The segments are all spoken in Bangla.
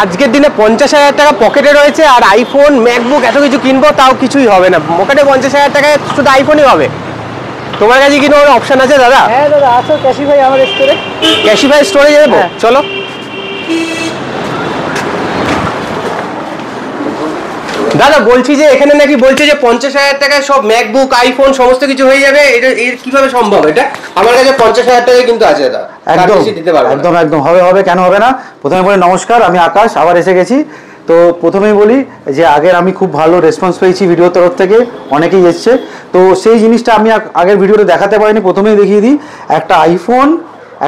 আজকের দিনে 50,000 টাকা পকেটে রয়েছে আর আইফোন ম্যাকবুক এত কিছু কিনবো তাও কিছুই হবে না, পকেটে 50,000 টাকায় শুধু আইফোনই হবে। তোমার কাছে কি কোনো অপশন আছে দাদা? হ্যাঁ দাদা, আসো ক্যাশিফাই আমার স্টোরে। ক্যাশিফাই স্টোরে যাবো, চলো। দাদা বলছি যে এখানে নাকি বলছে যে 50,000 টাকায় সব ম্যাকবুক আইফোন সমস্ত কিছু হয়ে যাবে, এটা এর কিভাবে সম্ভব? এটা আমার কাছে 50,000 টাকায় কিন্তু আছে দাদা, একদম একদম একদম হবে কেন হবে না। প্রথমে বলি নমস্কার, আমি আকাশ, আবার এসে গেছি। তো প্রথমেই বলি যে আগের আমি খুব ভালো রেসপন্স পেয়েছি ভিডিওর তরফ থেকে, অনেকেই এসছে। তো সেই জিনিসটা আমি আগের ভিডিওতে দেখাতে পারিনি, প্রথমেই দেখিয়ে দিই। একটা আইফোন,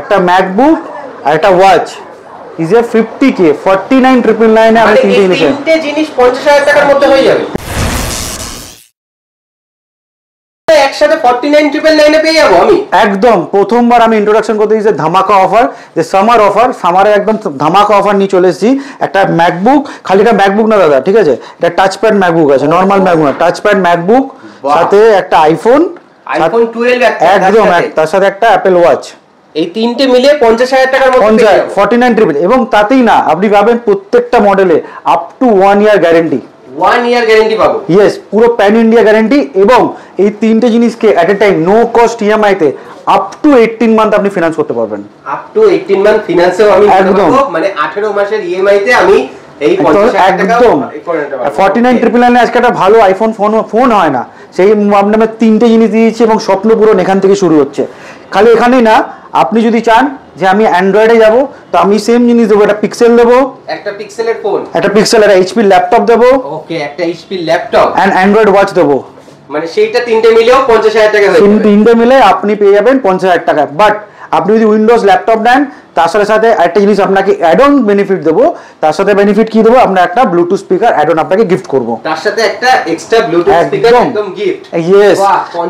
একটা ম্যাকবুক আর একটা ওয়াচ ইজ এ 50K 49,999 এ আমি তিনটে জিনিস 50,000 টাকার মধ্যে হয়ে যাবে একসাথে 49,999 এ পেয়ে যাবো আমি। একদম প্রথমবার আমি ইন্ট্রোডাকশন করতে দিয়েছি ধামাকা অফার, যে সামার অফার, সামারে একদম ধামাকা অফার নিয়ে চলে এসেছি। একটা ম্যাকবুক, খালি একটা ম্যাকবুক না দাদা, ঠিক আছে, এটা টাচ প্যাড ম্যাকবুক আছে, নর্মাল ম্যাকবুক না, টাচ প্যাড ম্যাকবুক, সাথে একটা আইফোন 12 একদম, তার সাথে একটা অ্যাপেল ওয়াচ। এই তিনটে মিলে 50,000 টাকার মধ্যে 49,999। এবং তাতেই না, আপনি পাবেন প্রত্যেকটা মডেলে up to 1 year guarantee. 1 year guarantee পাবো? ইয়েস, পুরো প্যান ইন্ডিয়া গ্যারান্টি। এবং এই তিনটে জিনিসকে at a time no cost EMI তে আপ টু 18 মান্থ আপনি ফিনান্স করতে পারবেন। আপ টু 18 মান্থ ফিনান্সেও আমি একদম, মানে 18 মাসের ইএমআই তে আমি এই 50,000 টাকা একদম 49,999 আজকে একটা ভালো আইফোন ফোন হয় না। সেই আপনার তিনটে জিনিস দিয়েছি এবং স্বপ্ন পূরণ এখান থেকে শুরু হচ্ছে। খালি এখানেই না, আপনি যদি চান যে আমি অ্যান্ড্রয়েডে যাব, তো আমি সেম জিনিস দেবো, একটা পিক্সেল দেবো, একটা পিক্সেলের ফোন, একটা পিক্সেল, একটা এইচপি ল্যাপটপ দেবো, ওকে, একটা HP laptop and Android watch দেবো। মানে সেইটা তিনটে মিলেও 50,000 টাকা হয়ে যাবে। তিনটে মিলে আপনি পেয়ে যাবেন 50,000 টাকা। বাট আপনি যদি উইন্ডোজ ল্যাপটপ নেন, তার সাথে সাথে একটা জিনিস আপনাকে অ্যাড অন বেনিফিট দেবো। তার সাথে বেনিফিট কি দেবো, আমরা একটা ব্লুটুথ স্পিকার অ্যাড অন আপনাকে গিফট করবো, তার সাথে একটা এক্সট্রা ব্লুটুথ স্পিকার একদম গিফট। ইয়েস,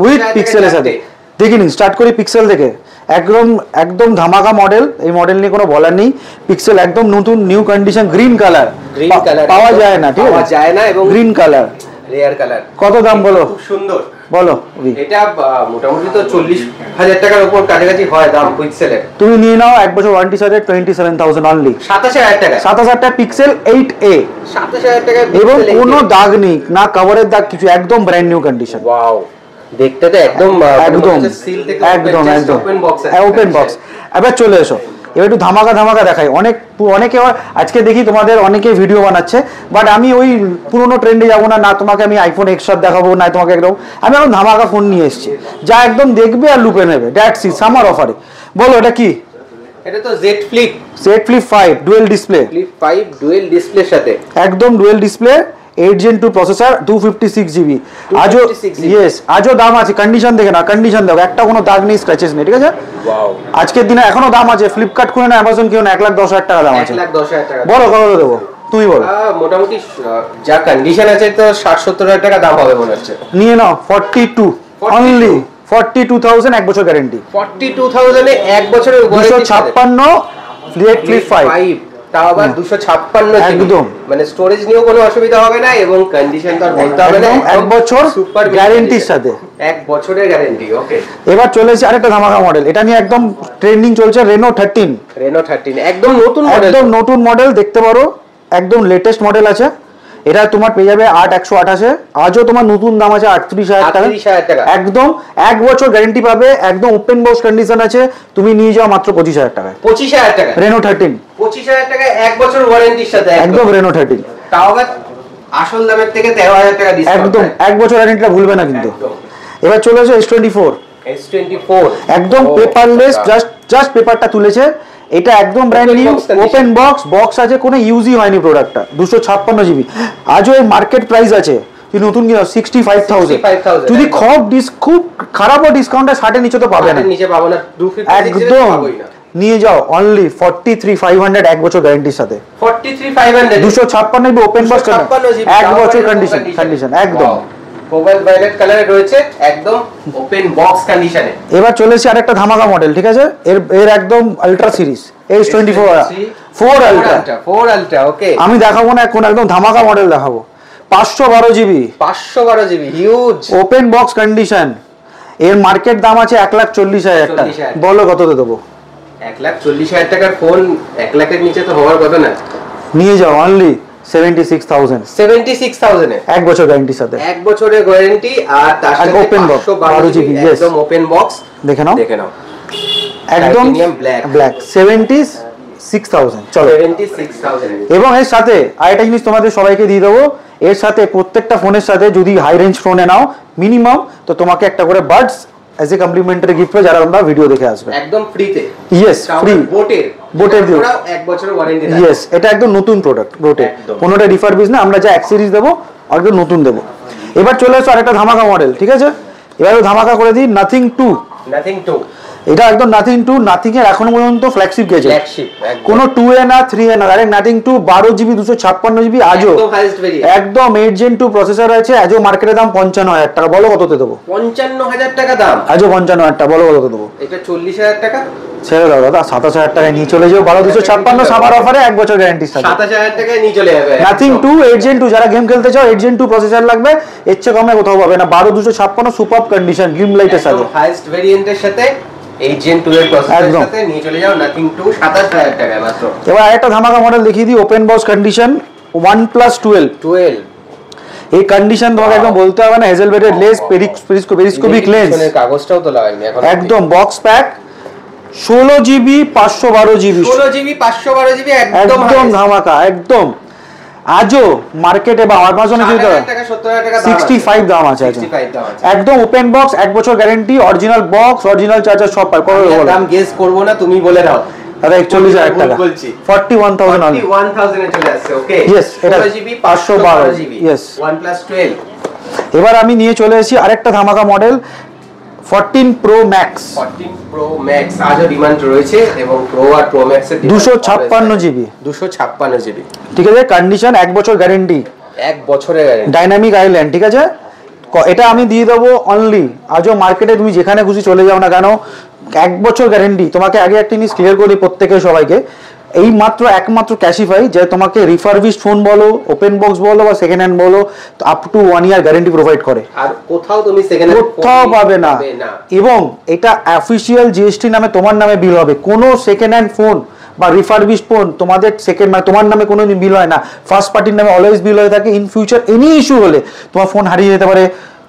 উইথ পিক্সেলের সাথে। দেখে নিন, স্টার্ট করি পিক্সেল থেকে। একদম একদম ধামাকা মডেল, এই মডেল নিয়ে কোনো বলার নেই। পিক্সেল একদম নতুন নিউ কন্ডিশন, গ্রিন কালার পাওয়া যায় না, ঠিক আছে, পাওয়া যায় না, এবং গ্রিন কালার, রেয়ার কালার। কত দাম বলো? খুব সুন্দর। বলো, এটা মোটামুটি তো 40,000 টাকার উপর কাছাকাছি হয় দাম পিক্সেলের। তুমি নিয়ে নাও, এক বছর ওয়ারেন্টি সাথে 27,000 অনলি। 27,000 টাকা, 27,000 টাকা পিক্সেল 8A, 27,000 টাকা, এবং কোনো দাগ নেই, না কভারের দাগ, কিছু, একদম ব্র্যান্ড নিউ কন্ডিশন। ওয়াও, দেখতে তো একদম একদম একদম একদম ওপেন বক্স। এবার চলে এসো, এবার একটু ধামাকা দেখাই। অনেকে আজকে দেখি তোমাদের অনেকে ভিডিও বানাচ্ছে, বাট আমি ওই পুরোনো ট্রেন্ডে যাবো না, তোমাকে আমি আইফোন এক্স দেখাবো না, তোমাকে একদম আমি এখন ধামাকা ফোন নিয়ে এসেছি, যা একদম দেখবে আর লুপে নেবে। দ্যাটস ইট, সামার অফারে। বলো এটা কি? এটা তো Z flip 5 dual display, flip 5 dual ডিসপ্লের সাথে, একদম dual display, 8 Gen 2 processor, 256GB। আজও ইয়েস, আজও দাম আছে, কন্ডিশন দেখে না, কন্ডিশন দেখো, একটা কোনো দাগ নেই, স্ক্র্যাচেস নেই, ঠিক আছে। ওয়াও, আজকের দিনে এখনো দাম আছে। ফ্লিপকার্ট খুলে না, অ্যামাজন কিনো না, 1,10,000 টাকা দাম আছে। 1,10,000 টাকা। বলো কত দেবো, তুমি বলো। মোটামুটি যা কন্ডিশন আছে তো 60-70,000 টাকা দাম হবে মনে হচ্ছে। নিয়ে নাও, 42 অনলি, 42,000, এক বছর গ্যারান্টি। 42,000 এ এক বছরের ওয়ারেন্টি, 256 ফ্লিপ 5, তাও আবার 256 একদম, মানে স্টোরেজ নিয়েও কোনো অসুবিধা হবে না, এবং কন্ডিশন তো আর বলতে হবে না, এক বছর সুপার গ্যারান্টির সাথে, এক বছরের গ্যারান্টি। ওকে, এবার চলে এসেছে আরেকটা ধামাকা মডেল, এটা নিয়ে একদম ট্রেন্ডিং চলছে, রেনো 13। একদম নতুন মডেল, একদম নতুন মডেল, দেখতে পারো, একদম লেটেস্ট মডেল আছে। এটা তোমার পেয়ে যাবে 8,128-এ। আজও তোমার নতুন দাম আছে 38,000 টাকা। একদম এক বছর গ্যারান্টি পাবে, একদম ওপেন বক্স কন্ডিশন আছে। তুমি নিয়ে যাও মাত্র 25,000 টাকায়। 25,000 টাকা রেনো 13, 25,000 টাকায় এক বছর ওয়ারেন্টির সাথে, একদম রেনো 13। তাও আবার আসল দামের থেকে 13,000 টাকা ডিসকাউন্ট, একদম এক বছর ওয়ারেন্টিটা ভুলবে না কিন্তু। এবার চলে এসো S24, একদম পেপারলেস, জাস্ট পেপারটা তুলেছে। এটা একদম ব্র্যান্ড নিউ, ওপেন বক্স আছে, কোনো ইউজই হয়নি প্রোডাক্টটা। 256GB। আজও এর মার্কেট প্রাইস আছে, তুই নতুন কিনা 65,000। যদি খুব খারাপও ডিসকাউন্টে 60-এর নিচে তো পাবে না, একদম নিয়ে যাও অনলি 43,500, এক বছর গ্যারান্টির সাথে। 43,500, 256 ওপেন বক্স, এক বছর কন্ডিশন, একদম কোবাল্ট ভায়োলেট কালারে রয়েছে, একদম ওপেন বক্স কন্ডিশনে। এবার চলেছে আরেকটা ধামাকা মডেল, ঠিক আছে, এর একদম আলট্রা সিরিজ, S24 4 আলট্রা। ওকে, আমি দেখাবো না এখন, একদম ধামাকা মডেল দেখাবো। 512GB, huge open box condition. এর মার্কেট দাম আছে 1,40,000 টাকা। বলো কত দেবো? 1,40,000 টাকার ফোন 1 লাখের নিচে তো হওয়ার কথা না। নিয়ে যাও অনলি 76,000 76,000 এ এক বছর গ্যারান্টির সাথে, এক বছরের গ্যারান্টি আর তার সাথে ওপেন বক্স 12 জিবি একদম ওপেন বক্স। দেখে নাও একদম ব্ল্যাক 76,000 চলো 76,000 এবং এর সাথে আরেকটা জিনিস তোমাদের সবাইকে দিয়ে দেবো, এর সাথে প্রত্যেকটা ফোনের সাথে যদি হাই রেঞ্জ ফোনে নাও মিনিমাম, তো তোমাকে একটা করে buds as a complimentary gift পাবে যারা তোমরা ভিডিও দেখে আসবে একদম ফ্রিতে। ইয়েস ফ্রি বোটের দিও এক বছরের ওয়ারেন্টি। ইয়েস এটা একদম নতুন প্রোডাক্ট বোটের, কোনোটা রিফারবিশ না, আমরা যা অ্যাক্সেসরিজ দেবো একদম নতুন দেবো। এবার চলে আসো আরেকটা ধামাকা মডেল, ঠিক আছে এবার ধামাকা করে দিই নাথিং 2। এটা একদম নাথিং 2, নাথিং এর এখনো পর্যন্ত ফ্ল্যাগশিপ গেছে, কোনো 2A না 3A না, ডাইরেক্ট নাথিং 2 12 জিবি 256 জিবি আজও একদম 8 Gen 2 প্রসেসর আছে, আজও মার্কেটের দাম 55,000 টাকা, বলো কততে দেবো? 55,000 টাকা দাম, আজও 55,000 টাকা, বলো কততে দেবো? এটা 40,000 টাকা ছেড়ে দাও দাদা, 27,000 টাকায় নিয়ে চলে যাও 12,256 সামার অফারে এক বছর গ্যারান্টির সাথে 27,000 টাকায় নিয়ে চলে যাবে নাথিং 2 8 Gen 2। যারা গেম খেলতে চাও 8 Gen 2 প্রসেসর লাগবে, এর চেয়ে কমে কোথাও পাবে না, 12,256 সুপার কন্ডিশন গ্রিন লাইটের সাথে, হাইয়েস্ট ভেরিয়েন্টের সাথে 8 Gen 2 এর প্রসেসরের সাথে নিয়ে চলে যাও নাথিং 2 27,000 টাকায় মাত্র। এবার আরেকটা ধামাকা মডেল দেখিয়ে দিই, ওপেন বক্স কন্ডিশন OnePlus 12। এই কন্ডিশন তোমাকে একদম বলতে হবে না, হেজেলবেডের লেস পেরিস্কোপিক লেন্স, কাগজটাও তো লাগাইনি এখন, একদম box pack 16 GB 512 GB 16 GB 512 GB একদম ধামাকা একদম। আজও মার্কেটে বা অ্যামাজনে কি দাম 65 দাম আছে, একদম ওপেন বক্স এক বছর guarantee, original box original charger সব পাই। দাম গেস করব না, তুমি বলে দাও দাদা 41,000 টাকা 41,000 এ চলে আসছে। ওকে यस এটা 16 জিবি 512 জিবি यस OnePlus 12। এবার আমি নিয়ে চলে এসেছি আরেকটা ধামাকা model 14 Pro Max। 14 Pro Max আজও ডিমান্ড রয়েছে এবং Pro আর Pro Max এর 256 জিবি 256 জিবি, ঠিক আছে কন্ডিশন এক বছর গ্যারান্টি, এক বছরের গ্যারান্টি, ডাইনামিক আইল্যান্ড, ঠিক আছে এটা আমি দিয়ে দেবো অনলি, আজও মার্কেটে তুমি যেখানে খুশি চলে যাও না কেন এক বছর গ্যারান্টি। তোমাকে আগে একটা জিনিস ক্লিয়ার করি প্রত্যেকের সবাইকে, এই মাত্র একমাত্র ক্যাশিফাই যে তোমাকে রিফারবিশড ফোন বলো ওপেন বক্স বলো বা সেকেন্ড হ্যান্ড বলো up to 1 year guarantee provide করে, আর কোথাও তুমি সেকেন্ড হ্যান্ড কোথাও পাবে না। এবং এটা অফিসিয়াল জিএসটি নামে তোমার নামে বিল হবে, কোনো সেকেন্ড হ্যান্ড ফোন বা রিফারবিশড ফোন তোমাদের সেকেন্ড মানে তোমার নামে কোনো বিল হয় না, ফার্স্ট পার্টির নামে অলওয়েজ বিল হয়ে থাকে। ইন ফিউচার এনি ইস্যু হলে তোমার ফোন হারিয়ে যেতে পারে,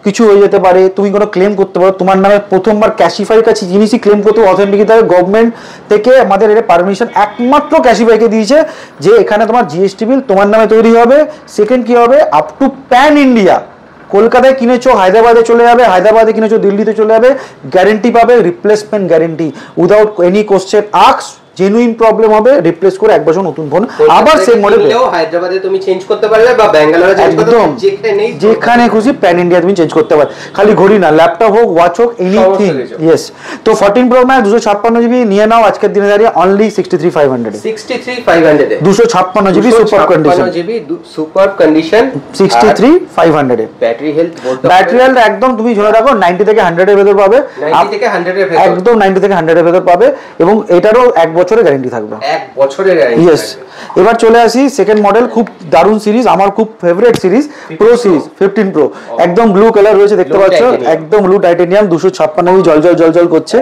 কিছু হয়ে যেতে পারে, তুমি কোনো ক্লেম করতে পারো, তোমার নামে প্রথমবার ক্যাশিফাইয়ের কাছে জিনিসই ক্লেম করতে অথেন্টিক দিতে হবে। গভর্নমেন্ট থেকে আমাদের এটা পারমিশন একমাত্র ক্যাশিফাইকে দিয়েছে যে এখানে তোমার জিএসটি বিল তোমার নামে তৈরি হবে। সেকেন্ড কি হবে, আপ টু প্যান ইন্ডিয়া, কলকাতায় কিনেছো হায়দ্রাবাদে চলে যাবে, হায়দ্রাবাদে কিনেছো দিল্লিতে চলে যাবে, গ্যারেন্টি পাবে, replacement guarantee without any question ask, genuine problem হবে রিপ্লেস করে এক বছর নতুন ফোন আবার সেম মডেল হায়দ্রাবাদে তুমি চেঞ্জ করতে পারবে বা ব্যাঙ্গালোরে চেঞ্জ করতে পারবে, যেখানে খুশি প্যান ইন্ডিয়া তুমি চেঞ্জ করতে পারবে, খালি ঘড়ি না ল্যাপটপ হোক ওয়াচ হোক এনিথিং। ইয়েস তো 14 Pro Max 256 জিবি নিয়ে নাও আজকের দিনে দাঁড়িয়ে অনলি 63,500 এ 256 GB super condition, super condition 63,500 এ ব্যাটারি হেলথ একদম তুমি ধরে রাখো 90 থেকে 100 এর ভেতর পাবে, 90 থেকে 100 এর ভেতর, একদম 90 থেকে 100 এর ভেতর পাবে এবং এটারও এক বছরের গ্যারান্টি থাকবে, এক বছরের গ্যারান্টি। ইয়েস এবার চলে আসি সেকেন্ড মডেল, খুব দারুণ সিরিজ, আমার খুব favourite series pro series 15 Pro, একদম ব্লু কালার রয়েছে দেখতে পাচ্ছ, একদম ব্লু টাইটেনিয়াম 256 জল জল জল জল করছে।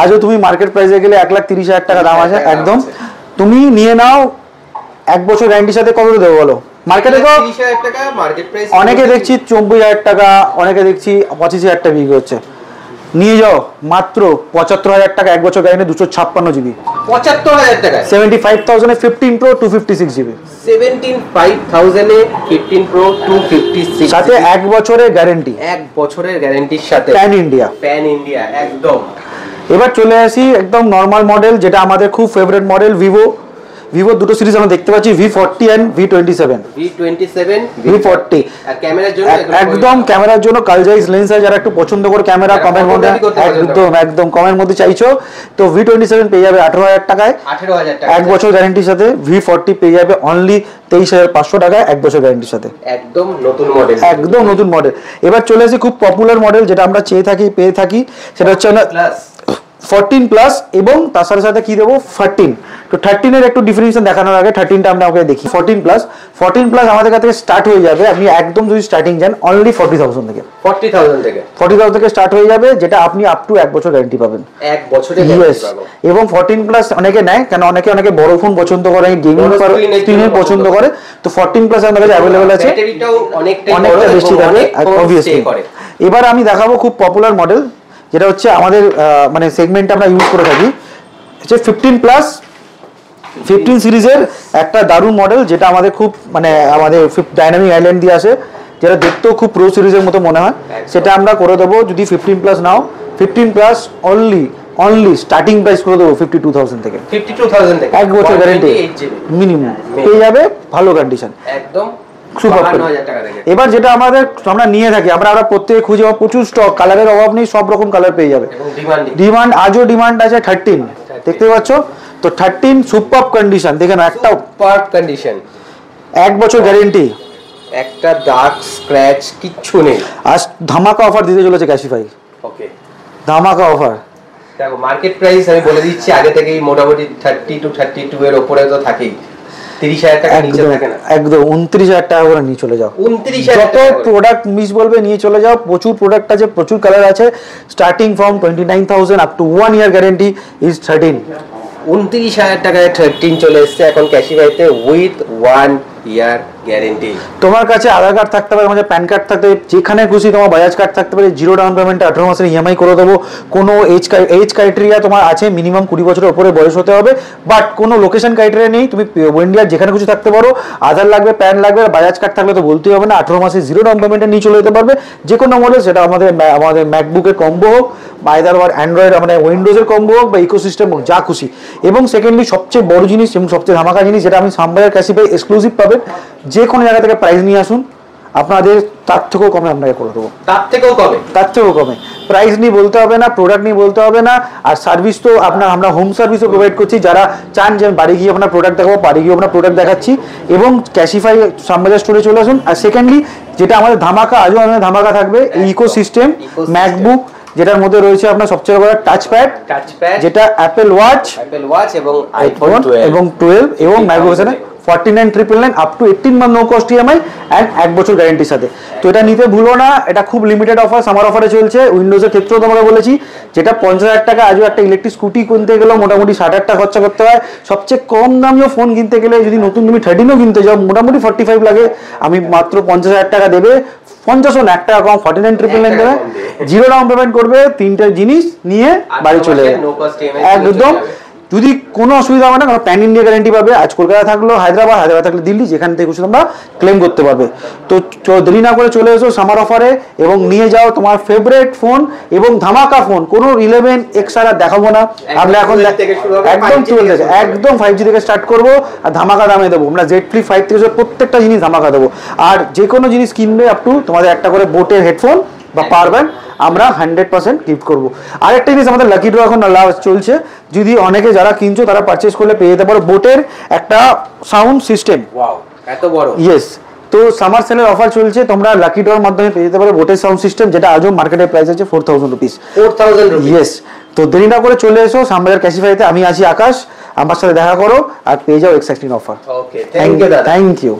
আজও তুমি মার্কেট প্রাইসে গেলে 1,30,000 টাকা দাম আছে, একদম তুমি নিয়ে নাও এক বছর গ্যারান্টির সাথে। কত দেবো বলো? মার্কেটে তো 30,000 টাকা মার্কেট প্রাইস, অনেকে দেখছি 90,000 টাকা, অনেকে দেখছি 25,000 টাকা বিক্রি হচ্ছে। নিয়ে যাও মাত্র 75,000 টাকা এক বছর গ্যারান্টি 256 জিবি 75,000 টাকা 75,000 এ 15 Pro 256 জিবি 75,000 এ 15 Pro 256 সাথে এক বছরের গ্যারান্টি, এক বছরের গ্যারান্টির সাথে প্যান ইন্ডিয়া একদম। এবার চলে আসি একদম নরমাল মডেল যেটা আমাদের খুব ফেভারিট মডেল ভিভো দুটো সিরিজ আমরা দেখতে পাচ্ছি V40 and V27 V40 আর ক্যামেরার জন্য একদম ক্যামেরার জন্য কালজাইস লেন্স আছে, যারা একটু পছন্দ করে ক্যামেরা কমের মধ্যে একদম কমের মধ্যে চাইছো তো V27 পেয়ে যাবে 18,000 টাকায়, 18,000 টাকা এক বছর গ্যারান্টির সাথে। V40 পেয়ে যাবে অনলি 23,500 টাকায় এক বছর গ্যারান্টির সাথে, একদম নতুন মডেল, একদম নতুন মডেল। এবার চলে আসি খুব পপুলার মডেল যেটা আমরা পেয়ে থাকি সেটা হচ্ছে 14 প্লাস এবং তার সাথে সাথে কি দেবো 13 তো 13 এর একটু ডিফারেন্স দেখানোর আগে 13টা আমরা ওকে দেখি। 14 প্লাস আমাদের কাছে স্টার্ট হয়ে যাবে, আপনি একদম যদি স্টার্টিং যান অনলি 40,000 থেকে 40,000 থেকে স্টার্ট হয়ে যাবে, যেটা আপনি আপ টু 1 বছর গ্যারান্টি পাবেন, 1 বছরের গ্যারান্টি পাবেন। এবং 14 প্লাস অনেকে নেয়, কারণ অনেকে বড় ফোন পছন্দ করে, গেমিং স্ক্রিনে পছন্দ করে, তো 14 প্লাস আমাদের কাছে অ্যাভেলেবল আছে, ব্যাটারিটাও অনেকটা বেশি থাকে অবভিয়াসলি। এবার আমি দেখাবো খুব পপুলার মডেল, যেটা হচ্ছে আমাদের মানে সেগমেন্টে আমরা ইউজ করে থাকি, হচ্ছে 15 সিরিজের একটা দারুণ মডেল, যেটা আমাদের খুব মানে আমাদের ডাইনামিক আইল্যান্ড দিয়ে আসে, যেটা দেখতেও খুব প্রো সিরিজের মতো মনে হয়, সেটা আমরা করে দেবো। যদি 15 প্লাস নাও, 15 প্লাস অনলি স্টার্টিং প্রাইস করে দেবো 52,000 থেকে, 1 বছর গ্যারান্টি মিনিমাম পেয়ে যাবে, ভালো কন্ডিশন একদম সুপার। এবার যেটা আমরা নিয়ে থাকি, আমরা প্রত্যেকে খুঁজে পাবো, প্রচুর স্টক, কালারের অভাব নেই, সব রকম কালার পেয়ে যাবে। ডিমান্ড আজও ডিমান্ড আছে 13, দেখতে পাচ্ছ তো 13 সুপার কন্ডিশন, দেখেন একটা সুপার কন্ডিশন, 1 বছর গ্যারান্টি, একটা ডার্ক স্ক্র্যাচ কিচ্ছু নেই। আজ ধামাকা অফার দিতে চলেছে ক্যাশিফাই, ওকে ধামাকা অফার। দেখো মার্কেট প্রাইস আমি বলে দিচ্ছি আগে থেকেই, মোটামুটি 30 to 32 এর উপরে তো থাকেই, 30,000 টাকা নিচে থাকে না, একদম 29,000 টাকা করে নিয়ে চলে যাও, 29,000 যত প্রোডাক্ট মিস বলবে নিয়ে চলে যাও, প্রচুর প্রোডাক্ট আছে, প্রচুর কালার আছে, starting from 29,000 up to 1 year guarantee is 13। 29,000 টাকায় 13 চলে এসেছে এখন ক্যাশিফাইতে উইথ 1 ইয়ার গ্যারান্টি। তোমার কাছে আধার কার্ড থাকতে পারে, আমাদের প্যান কার্ড থাকতে, যেখানে খুশি তোমার বাজাজ কার্ড থাকতে পারে, 0 ডাউন পেমেন্টে 18 মাসের ইএমআই করে দেবো। কোনো এজ ক্রাইটেরিয়া তোমার আছে, মিনিমাম 20 বছরের উপরে বয়স হতে হবে, বাট কোনো লোকেশন ক্রাইটেরিয়া নেই, তুমি ইন্ডিয়ার যেখানে খুশি থাকতে পারো, আধার লাগবে, প্যান লাগবে, বাজাজ কার্ড থাকলে তো বলতেই হবে না, 18 মাসে 0 ডাউন পেমেন্টে নিয়ে চলে যেতে পারবে যে কোনো মডেল, সেটা আমাদের ম্যাকবুকের কম্বো হোক, আইদার অ্যান্ড্রয়েড মানে উইন্ডোজের কম্বো হোক বা ইকোসিস্টেম হোক, যা খুশি। এবং সেকেন্ডলি সবচেয়ে বড় জিনিস এবং সবচেয়ে ধামাকা জিনিস, যেটা আমি সামবাজার ক্যাশিফাই এক্সক্লুসিভ পাবেন, যে কোনো জায়গা থেকে প্রাইস নিয়ে আসুন, আপনাদের তার থেকেও কমে আপনাকে করে দেবো, তার থেকেও কমে প্রাইস নিয়ে বলতে হবে না, প্রোডাক্ট নিয়ে বলতে হবে না, আর সার্ভিস তো আমরা হোম সার্ভিসও প্রোভাইড করছি, যারা চান যে বাড়ি গিয়ে আপনার প্রোডাক্ট দেখাবো, বাড়ি গিয়ে আপনার প্রোডাক্ট দেখাচ্ছি। এবং ক্যাশিফাই সামবাজার স্টোরে চলে আসুন। আর সেকেন্ডলি যেটা আমাদের ধামাকা, আজও আমাদের ধামাকা থাকবে, ইকোসিস্টেম ম্যাকবুক, যেটার মধ্যে রয়েছে আপনার সবচেয়ে বড় টাচপ্যাড, যেটা অ্যাপেল ওয়াচ এবং আইফোন এবং 12 এবং MacBook 49,999 up to 18 month no cost EMI and 1 বছর গ্যারান্টির সাথে। তো এটা নিতে ভুলো না, এটা খুব লিমিটেড অফার, সামার অফারে চলছে। উইন্ডোজের ক্ষেত্রেও তোমাকে বলেছি, যেটা 50,000 টাকা, আজও একটা ইলেকট্রিক স্কুটি কিনতে গেলেও মোটামুটি 60,000 টাকা খরচা করতে হয়। সবচেয়ে কম দামিও ফোন কিনতে গেলে, যদি নতুন তুমি 13ও কিনতে যাও, মোটামুটি 45 লাগে, আমি মাত্র 50,000 টাকা দেবে, 50 না 1 টাকা কম, 49,999 দেবে, 0 ডাউন পেমেন্ট করবে, 3টে জিনিস নিয়ে বাড়ি চলে যাবে একদম। যদি কোনো অসুবিধা হবে না, কারণ প্যান ইন্ডিয়া গ্যারান্টি পাবে, আজ কলকাতা থাকলো হায়দ্রাবাদ থাকলে দিল্লি, যেখান থেকে খুশি তোমরা ক্লেম করতে পারবে। তো দেরি না করে চলে এসো সামার অফারে এবং নিয়ে যাও তোমার ফেভারিট ফোন এবং ধামাকা ফোন। কোনো 11 এক্সআর আর দেখাবো না আমরা, এখন একদম চলে যাচ্ছে, একদম 5G থেকে স্টার্ট করবো আর ধামাকা দামে দেবো আমরা। জেড ফ্লিপ 5 থেকে প্রত্যেকটা জিনিস ধামাকা দেবো। আর যে কোনো জিনিস কিনবে আপ টু তোমাদের একটা করে বোটের হেডফোন বা পাওয়ার ব্যাংক আমরা 100% গিফট করবো। আরেকটা জিনিস, আমাদের লাকি ড্র এখন চলছে, যদি অনেকে যারা কিনছো তারা পারচেজ করলে পেয়ে যেতে পারো বোটের একটা সাউন্ড সিস্টেম। এত বড়? ইয়েস। তো সামার সেলের অফার চলছে, তোমরা লাকি ড্রর মাধ্যমে পেয়ে যেতে পারো বোটের সাউন্ড সিস্টেম, যেটা আজও মার্কেটের প্রাইস আছে 4,000 রুপিস। ইয়েস। তো দেরি না করে চলে এসো সামবাজার ক্যাশিফাইতে, আমি আছি আকাশ, আমার সাথে দেখা করো আর পেয়ে যাও exciting offer. Okay, thank you.